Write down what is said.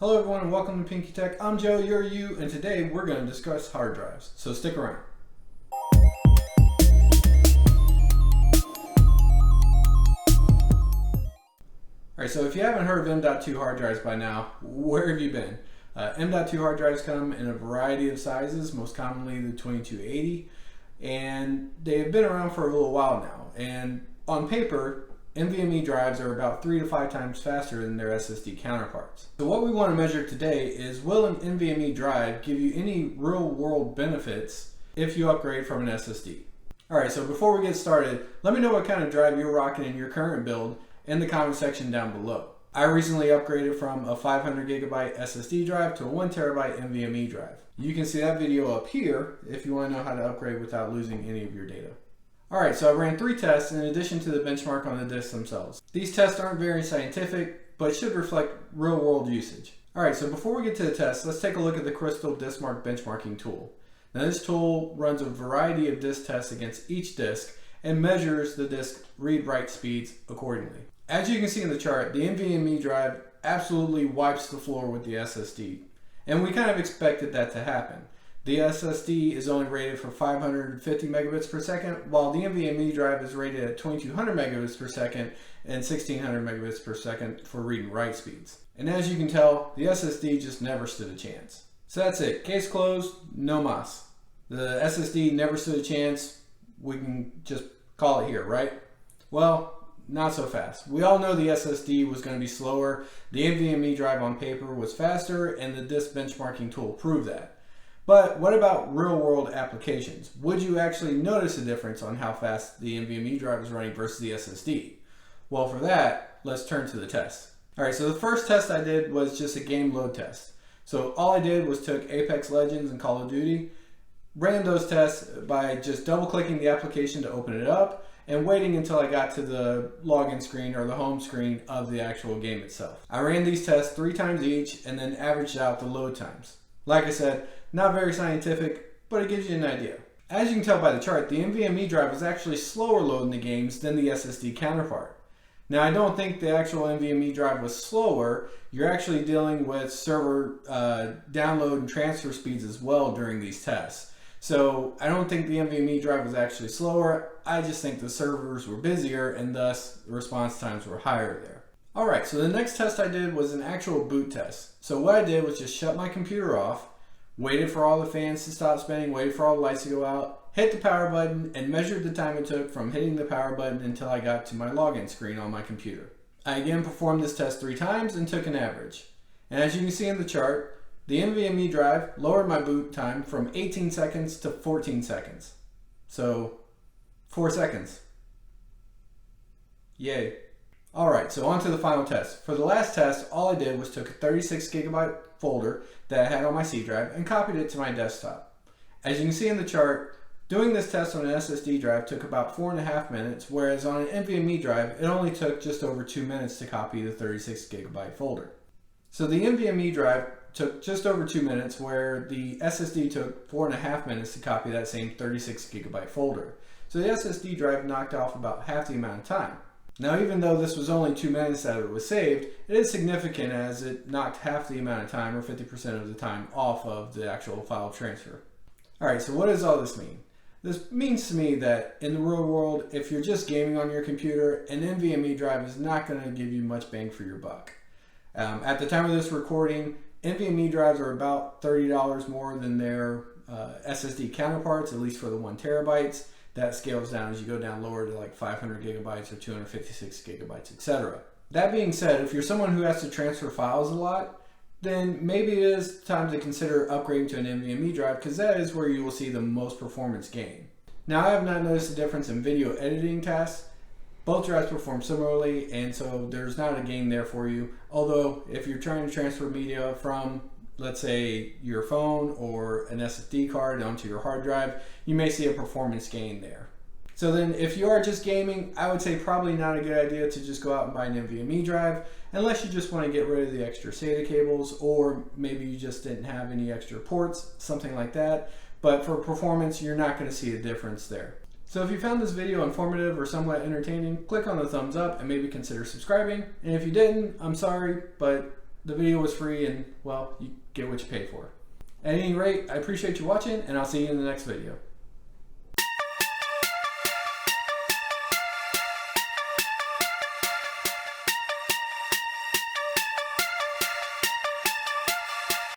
Hello everyone and welcome to Pinky Tech. I'm Joe, you're you, and today we're going to discuss hard drives, so stick around. Alright, so if you haven't heard of M.2 hard drives by now, where have you been? M.2 hard drives come in a variety of sizes, most commonly the 2280, and they've been around for a little while now. And on paper, NVMe drives are about 3 to 5 times faster than their SSD counterparts. So what we want to measure today is, will an NVMe drive give you any real-world benefits if you upgrade from an SSD? Alright, so before we get started, let me know what kind of drive you're rocking in your current build in the comment section down below. I recently upgraded from a 500 gigabyte SSD drive to a 1 terabyte NVMe drive. You can see that video up here if you want to know how to upgrade without losing any of your data. Alright, so I ran 3 tests in addition to the benchmark on the disks themselves. These tests aren't very scientific, but should reflect real world usage. Alright, so before we get to the tests, let's take a look at the Crystal DiskMark benchmarking tool. Now this tool runs a variety of disk tests against each disk and measures the disk read-write speeds accordingly. As you can see in the chart, the NVMe drive absolutely wipes the floor with the SSD. And we kind of expected that to happen. The SSD is only rated for 550 megabits per second, while the NVMe drive is rated at 2200 megabits per second and 1600 megabits per second for read and write speeds. And as you can tell, the SSD just never stood a chance. So that's it. Case closed, no mas. The SSD never stood a chance. We can just call it here, right? Well, not so fast. We all know the SSD was going to be slower. The NVMe drive on paper was faster, and the disk benchmarking tool proved that. But what about real-world applications? Would you actually notice a difference on how fast the NVMe drive is running versus the SSD? Well, for that, let's turn to the test. Alright, so the first test I did was just a game load test. So all I did was took Apex Legends and Call of Duty, ran those tests by just double-clicking the application to open it up, and waiting until I got to the login screen or the home screen of the actual game itself. I ran these tests 3 times each and then averaged out the load times. Like I said, not very scientific, but it gives you an idea. As you can tell by the chart, the NVMe drive is actually slower loading the games than the SSD counterpart. Now, I don't think the actual NVMe drive was slower. You're actually dealing with server download and transfer speeds as well during these tests. So I don't think the NVMe drive was actually slower. I just think the servers were busier and thus the response times were higher there. Alright, so the next test I did was an actual boot test. So what I did was just shut my computer off, waited for all the fans to stop spinning, waited for all the lights to go out, hit the power button, and measured the time it took from hitting the power button until I got to my login screen on my computer. I again performed this test 3 times and took an average. And as you can see in the chart, the NVMe drive lowered my boot time from 18 seconds to 14 seconds. So, 4 seconds. Yay. Alright, so on to the final test. For the last test, all I did was took a 36 gigabyte folder that I had on my C drive and copied it to my desktop. As you can see in the chart, doing this test on an SSD drive took about 4.5 minutes, whereas on an NVMe drive, it only took just over 2 minutes to copy the 36 gigabyte folder. So the NVMe drive took just over 2 minutes, where the SSD took 4.5 minutes to copy that same 36 gigabyte folder. So the SSD drive knocked off about half the amount of time. Now, even though this was only 2 minutes that it was saved, it is significant as it knocked half the amount of time, or 50% of the time, off of the actual file transfer. Alright, so what does all this mean? This means to me that in the real world, if you're just gaming on your computer, an NVMe drive is not going to give you much bang for your buck. At the time of this recording, NVMe drives are about $30 more than their SSD counterparts, at least for the 1 terabytes. That scales down as you go down lower to like 500 gigabytes or 256 gigabytes, etc. That being said, if you're someone who has to transfer files a lot, then maybe it is time to consider upgrading to an NVMe drive, because that is where you will see the most performance gain. Now, I have not noticed a difference in video editing tasks. Both drives perform similarly, and so there's not a gain there for you. Although, if you're trying to transfer media from, let's say, your phone or an SSD card onto your hard drive, you may see a performance gain there. So then, if you are just gaming, I would say probably not a good idea to just go out and buy an NVMe drive, unless you just want to get rid of the extra SATA cables, or maybe you just didn't have any extra ports, something like that. But for performance, you're not going to see a difference there. So if you found this video informative or somewhat entertaining, click on the thumbs up and maybe consider subscribing. And if you didn't, I'm sorry, but the video was free and, well, you get what you pay for. At any rate, I appreciate you watching, and I'll see you in the next video.